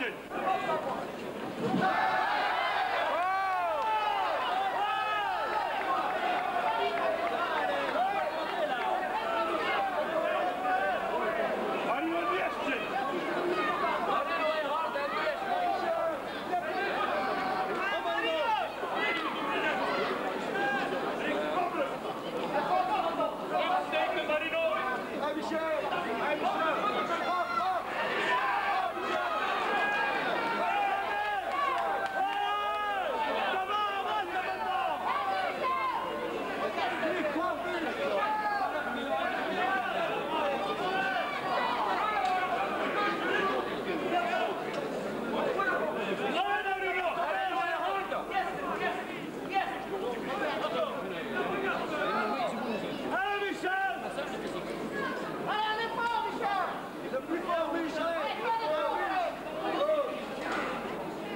Jestin! Marion Jestin!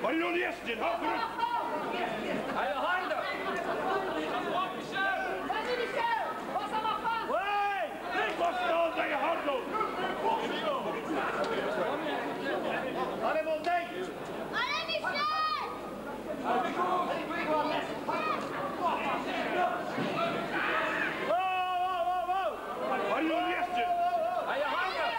Marion Jestin, hop voor het! Allez, handen! Vas-y Michel, pense à ma femme. Ouais! Pas staan bij je handel! Allez, montez! Allez Michel. Marion Jestin! Allez, handen!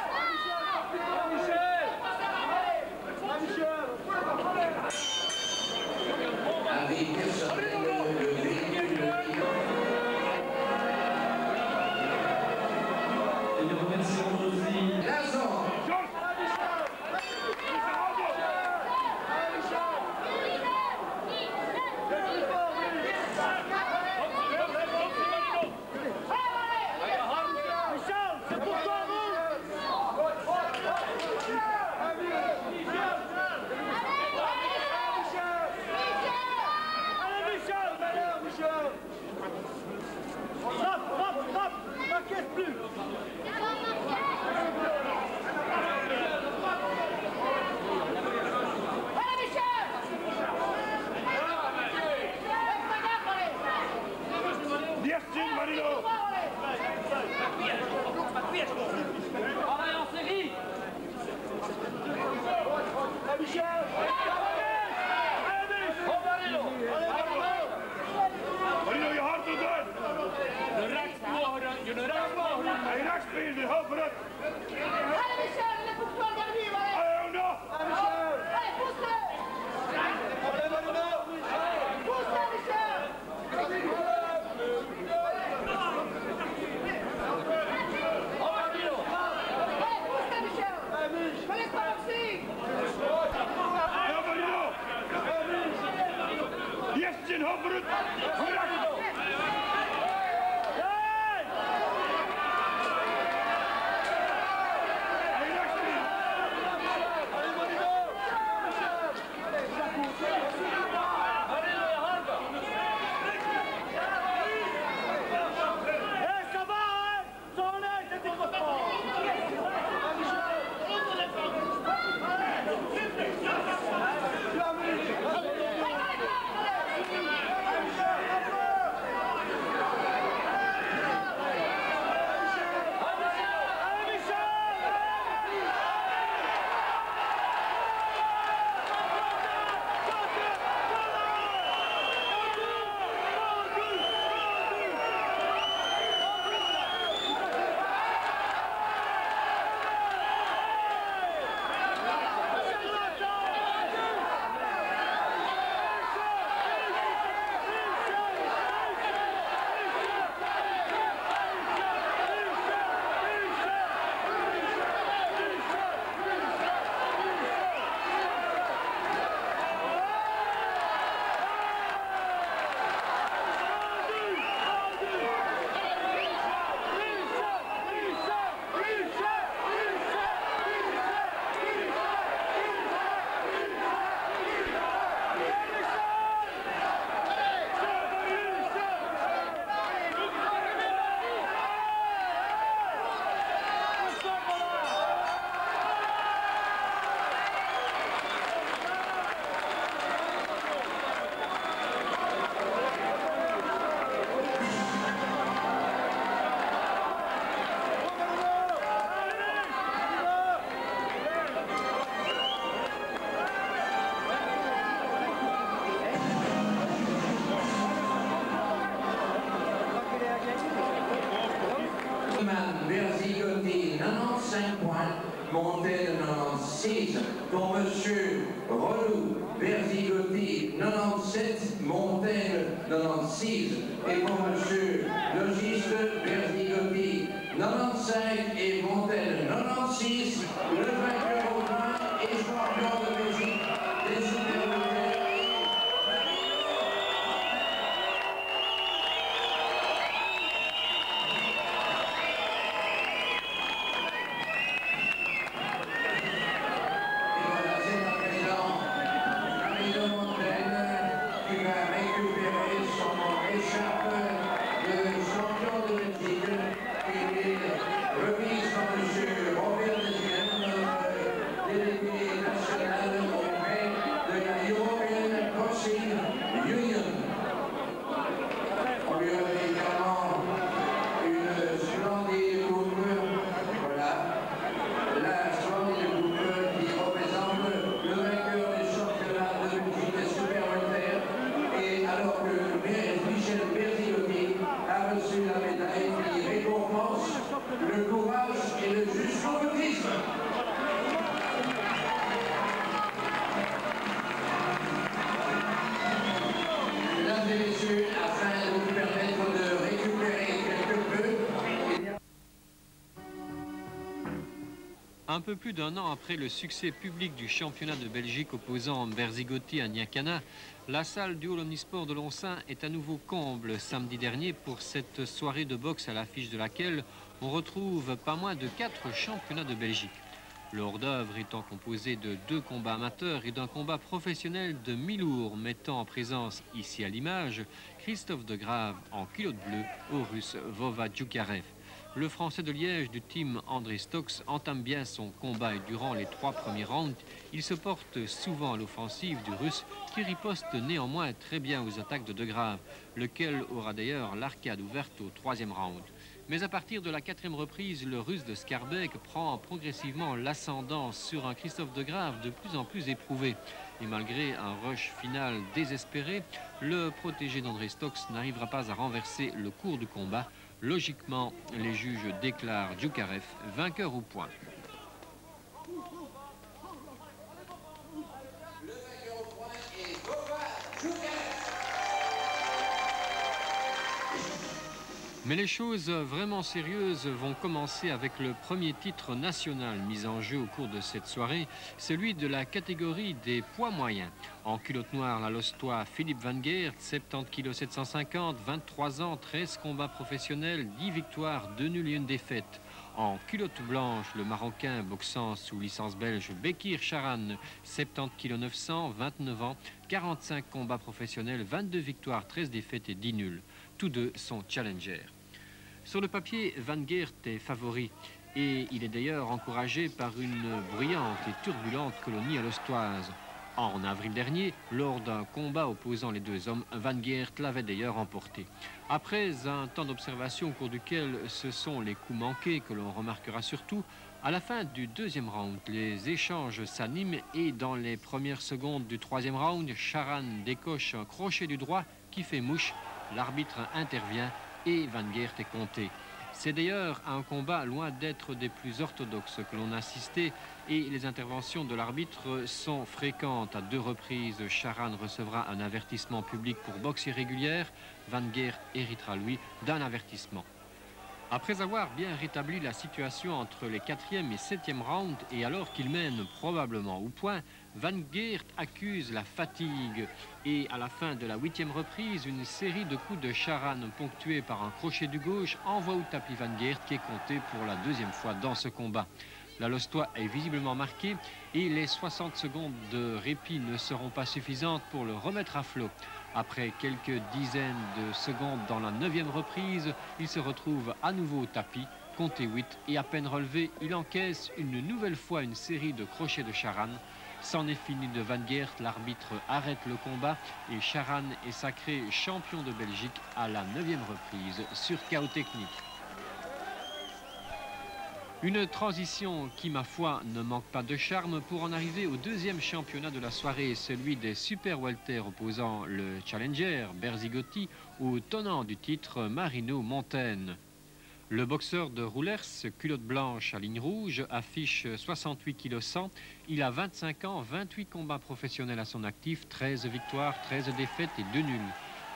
Jestin, Marion! Allez, en série! Marion, je hart tot uit! De rechtsmogen, je rechtsmogen! Hij rechtsbeen, hop voor het! Allez Michel, il est pour toi le dernier, allez. Allez, on a! Allez, pousse-le. Pousse-le Michel. Allez, pousse-le Michel. Me laisse pas aussi. Ja, Marion! Jestin, hop voor het! Allez, Montaigne 96, pour Monsieur Renou Berzigotti 97, Montaigne 96, et pour Monsieur Logiste Berzigotti 95 et Montaigne 96, le vainqueur au point et champion de Belgique des super le courage et le jusqu'au boutisme. Mesdames et messieurs, afin de vous permettre de récupérer quelque peu, Un peu plus d'un an après le succès public du championnat de Belgique opposant Berzigotti à Niakana, la salle du Hall Omnisport de Lonsin est à nouveau comble samedi dernier pour cette soirée de boxe à l'affiche de laquelle on retrouve pas moins de 4 championnats de Belgique. Le hors-d'œuvre étant composé de 2 combats amateurs et d'un combat professionnel de mi-lourd mettant en présence, ici à l'image, Christophe Degrave en culotte bleue au Russe Vova Djoukarev. Le Français de Liège du team André Stokes entame bien son combat et durant les 3 premiers rounds, il se porte souvent à l'offensive du Russe qui riposte néanmoins très bien aux attaques de Degrave, lequel aura d'ailleurs l'arcade ouverte au 3e round. Mais à partir de la 4e reprise, le Russe de Scarbeck prend progressivement l'ascendant sur un Christophe Degrave de plus en plus éprouvé. Et malgré un rush final désespéré, le protégé d'André Stokes n'arrivera pas à renverser le cours du combat. Logiquement, les juges déclarent Djoukarev vainqueur au point. le vainqueur au point est Vova Djoukarev. Mais les choses vraiment sérieuses vont commencer avec le premier titre national mis en jeu au cours de cette soirée, celui de la catégorie des poids moyens. En culotte noire, la Lostois Philippe Van Geert, 70 kg 750, 23 ans, 13 combats professionnels, 10 victoires, 2 nuls et 1 défaite. En culotte blanche, le Marocain boxant sous licence belge Bekir Charan, 70 kg 900, 29 ans, 45 combats professionnels, 22 victoires, 13 défaites et 10 nuls. Tous deux sont challengers. Sur le papier, Van Geert est favori et il est d'ailleurs encouragé par une bruyante et turbulente colonie à l'Ostoise. En avril dernier, lors d'un combat opposant les deux hommes, Van Geert l'avait d'ailleurs emporté. Après un temps d'observation au cours duquel ce sont les coups manqués que l'on remarquera surtout, à la fin du 2e round, les échanges s'animent et dans les premières secondes du 3e round, Charan décoche un crochet du droit qui fait mouche. L'arbitre intervient et Van Geert est compté. C'est d'ailleurs un combat loin d'être des plus orthodoxes que l'on a assisté et les interventions de l'arbitre sont fréquentes. À 2 reprises, Charan recevra un avertissement public pour boxe irrégulière. Van Geert héritera, lui, d'un avertissement. Après avoir bien rétabli la situation entre les 4e et 7e rounds et alors qu'il mène probablement au point, Van Geert accuse la fatigue et à la fin de la 8e reprise, une série de coups de Charan ponctués par un crochet du gauche envoie au tapis Van Geert qui est compté pour la 2e fois dans ce combat. La Lostois est visiblement marquée et les 60 secondes de répit ne seront pas suffisantes pour le remettre à flot. Après quelques dizaines de secondes dans la 9e reprise, il se retrouve à nouveau au tapis, compté 8 et à peine relevé, il encaisse une nouvelle fois une série de crochets de Charan. C'en est fini de Van Geert, l'arbitre arrête le combat et Charan est sacré champion de Belgique à la 9e reprise sur KO technique. Une transition qui, ma foi, ne manque pas de charme pour en arriver au 2e championnat de la soirée, celui des super welter opposant le challenger Berzigotti au tenant du titre Marino Montaigne. Le boxeur de Roulers, culotte blanche à ligne rouge, affiche 68 kg 100. Il a 25 ans, 28 combats professionnels à son actif, 13 victoires, 13 défaites et 2 nuls.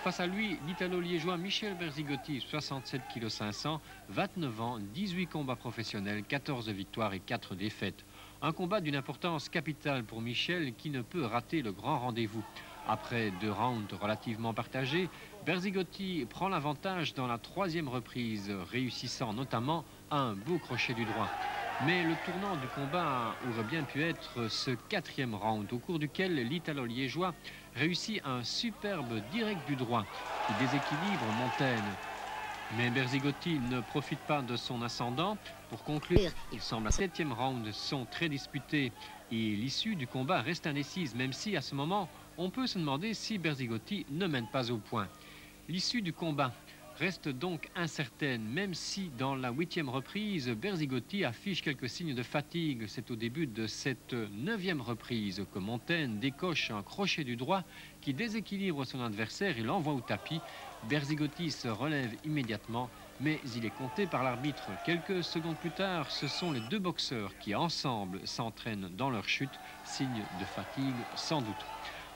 Face à lui, l'Italo-liégeois Michel Berzigotti, 67 kg 500, 29 ans, 18 combats professionnels, 14 victoires et 4 défaites. Un combat d'une importance capitale pour Michel qui ne peut rater le grand rendez-vous. Après 2 rounds relativement partagés, Berzigotti prend l'avantage dans la 3e reprise, réussissant notamment un beau crochet du droit. Mais le tournant du combat aurait bien pu être ce 4e round, au cours duquel l'Italo-liégeois réussit un superbe direct du droit qui déséquilibre Montaigne. Mais Berzigotti ne profite pas de son ascendant. Pour conclure, il semble à 7e round sont très disputés et l'issue du combat reste indécise, même si à ce moment, on peut se demander si Berzigotti ne mène pas au point. L'issue du combat reste donc incertaine, même si dans la 8e reprise, Berzigotti affiche quelques signes de fatigue. C'est au début de cette 9e reprise que Montaigne décoche un crochet du droit qui déséquilibre son adversaire et l'envoie au tapis. Berzigotti se relève immédiatement, mais il est compté par l'arbitre. Quelques secondes plus tard, ce sont les 2 boxeurs qui ensemble s'entraînent dans leur chute, signe de fatigue sans doute.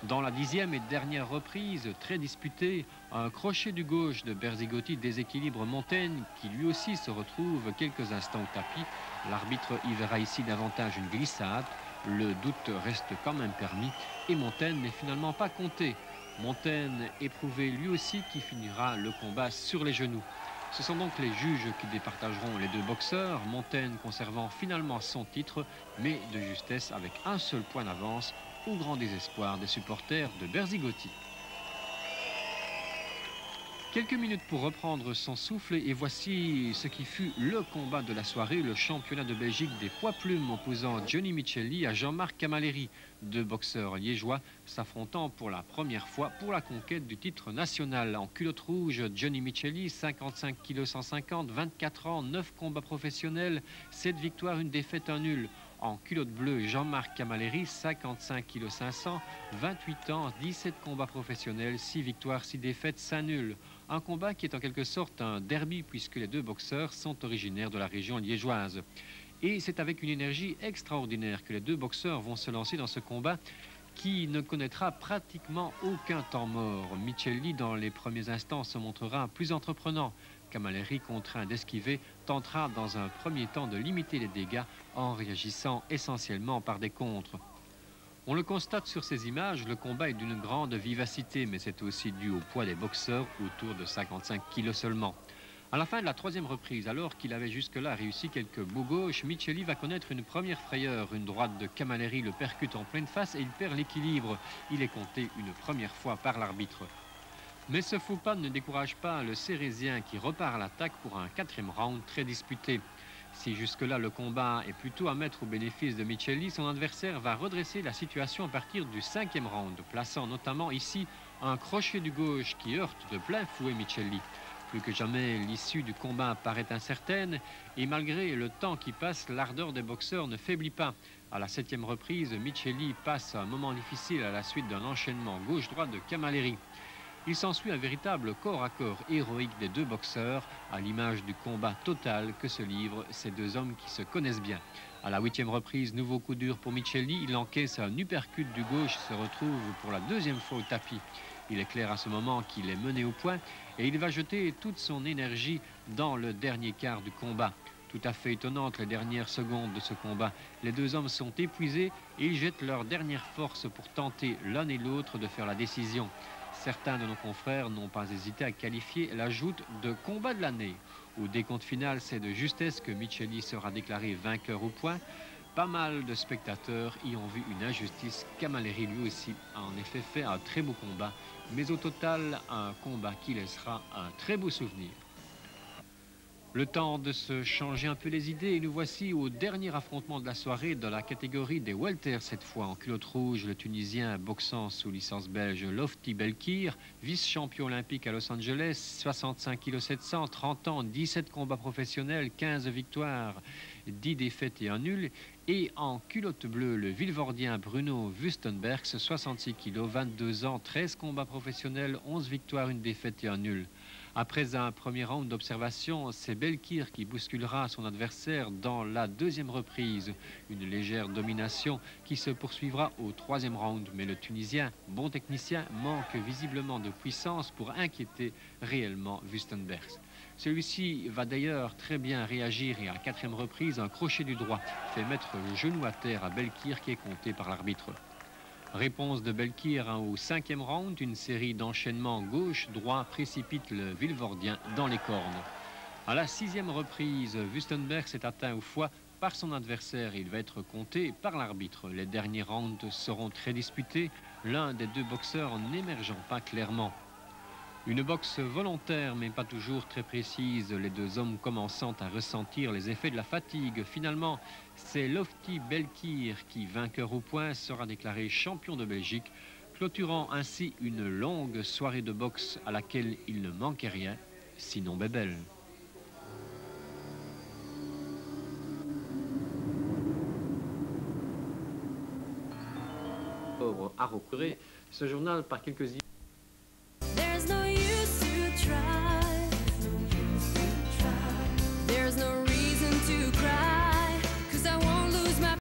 Dans la 10e et dernière reprise, très disputée, un crochet du gauche de Berzigotti déséquilibre Montaigne, qui lui aussi se retrouve quelques instants au tapis. L'arbitre y verra ici davantage une glissade. Le doute reste quand même permis et Montaigne n'est finalement pas compté. Montaigne éprouvé lui aussi qui finira le combat sur les genoux. Ce sont donc les juges qui départageront les 2 boxeurs, Montaigne conservant finalement son titre, mais de justesse avec un seul point d'avance, au grand désespoir des supporters de Berzigotti. Quelques minutes pour reprendre son souffle et voici ce qui fut le combat de la soirée, le championnat de Belgique des poids plumes opposant Johnny Michelli à Jean-Marc Cammalleri, 2 boxeurs liégeois s'affrontant pour la première fois pour la conquête du titre national. En culotte rouge, Johnny Michelli, 55 kg 150, 24 ans, 9 combats professionnels, 7 victoires, 1 défaite, 1 nul. En culotte bleue, Jean-Marc Cammalleri, 55 kg 500, 28 ans, 17 combats professionnels, 6 victoires, 6 défaites, 5 nuls. Un combat qui est en quelque sorte un derby puisque les 2 boxeurs sont originaires de la région liégeoise. Et c'est avec une énergie extraordinaire que les 2 boxeurs vont se lancer dans ce combat qui ne connaîtra pratiquement aucun temps mort. Michelli, dans les premiers instants, se montrera plus entreprenant. Cammalleri, contraint d'esquiver, tentera dans un premier temps de limiter les dégâts en réagissant essentiellement par des contres. On le constate sur ces images, le combat est d'une grande vivacité, mais c'est aussi dû au poids des boxeurs, autour de 55 kg seulement. À la fin de la 3e reprise, alors qu'il avait jusque-là réussi quelques beaux gauches, Michelli va connaître une première frayeur. Une droite de Cammalleri le percute en pleine face et il perd l'équilibre. Il est compté une première fois par l'arbitre. Mais ce faux pas ne décourage pas le Cérésien qui repart à l'attaque pour un 4e round très disputé. Si jusque-là le combat est plutôt à mettre au bénéfice de Michelli, son adversaire va redresser la situation à partir du 5e round, plaçant notamment ici un crochet du gauche qui heurte de plein fouet Michelli. Plus que jamais, l'issue du combat paraît incertaine et malgré le temps qui passe, l'ardeur des boxeurs ne faiblit pas. À la 7e reprise, Michelli passe un moment difficile à la suite d'un enchaînement gauche-droite de Cammalleri. Il s'ensuit un véritable corps à corps héroïque des 2 boxeurs, à l'image du combat total que se livrent ces 2 hommes qui se connaissent bien. À la 8e reprise, nouveau coup dur pour Michelli, il encaisse un uppercut du gauche, se retrouve pour la 2e fois au tapis. Il est clair à ce moment qu'il est mené au point et il va jeter toute son énergie dans le dernier quart du combat. Tout à fait étonnante les dernières secondes de ce combat. Les 2 hommes sont épuisés et ils jettent leur dernière force pour tenter l'un et l'autre de faire la décision. Certains de nos confrères n'ont pas hésité à qualifier la joute de combat de l'année. Au décompte final, c'est de justesse que Michelli sera déclaré vainqueur au point. Pas mal de spectateurs y ont vu une injustice. Cammalleri lui aussi a en effet fait un très beau combat, mais au total, un combat qui laissera un très beau souvenir. Le temps de se changer un peu les idées et nous voici au dernier affrontement de la soirée dans la catégorie des welter cette fois. En culotte rouge, le Tunisien boxant sous licence belge Lofty Belkir, vice-champion olympique à Los Angeles, 65 kg 700, 30 ans, 17 combats professionnels, 15 victoires, 10 défaites et 1 nul. Et en culotte bleue, le Vilvordien Bruno Wustenbergs, 66 kg, 22 ans, 13 combats professionnels, 11 victoires, 1 défaite et 1 nul. Après un premier round d'observation, c'est Belkir qui bousculera son adversaire dans la deuxième reprise. Une légère domination qui se poursuivra au troisième round. Mais le Tunisien, bon technicien, manque visiblement de puissance pour inquiéter réellement Wustenbergs. Celui-ci va d'ailleurs très bien réagir et à la quatrième reprise, un crochet du droit fait mettre le genou à terre à Belkir qui est compté par l'arbitre. Réponse de Belkir au cinquième round, une série d'enchaînements gauche-droit précipite le Vilvoordien dans les cornes. À la sixième reprise, Wustenbergs est atteint au foie par son adversaire. Il va être compté par l'arbitre. Les derniers rounds seront très disputés, l'un des deux boxeurs n'émergeant pas clairement. Une boxe volontaire mais pas toujours très précise, les deux hommes commençant à ressentir les effets de la fatigue. Finalement, c'est Lofty Belkir qui, vainqueur au point, sera déclaré champion de Belgique, clôturant ainsi une longue soirée de boxe à laquelle il ne manquait rien, sinon bébelle. À recouvrer ce journal par quelques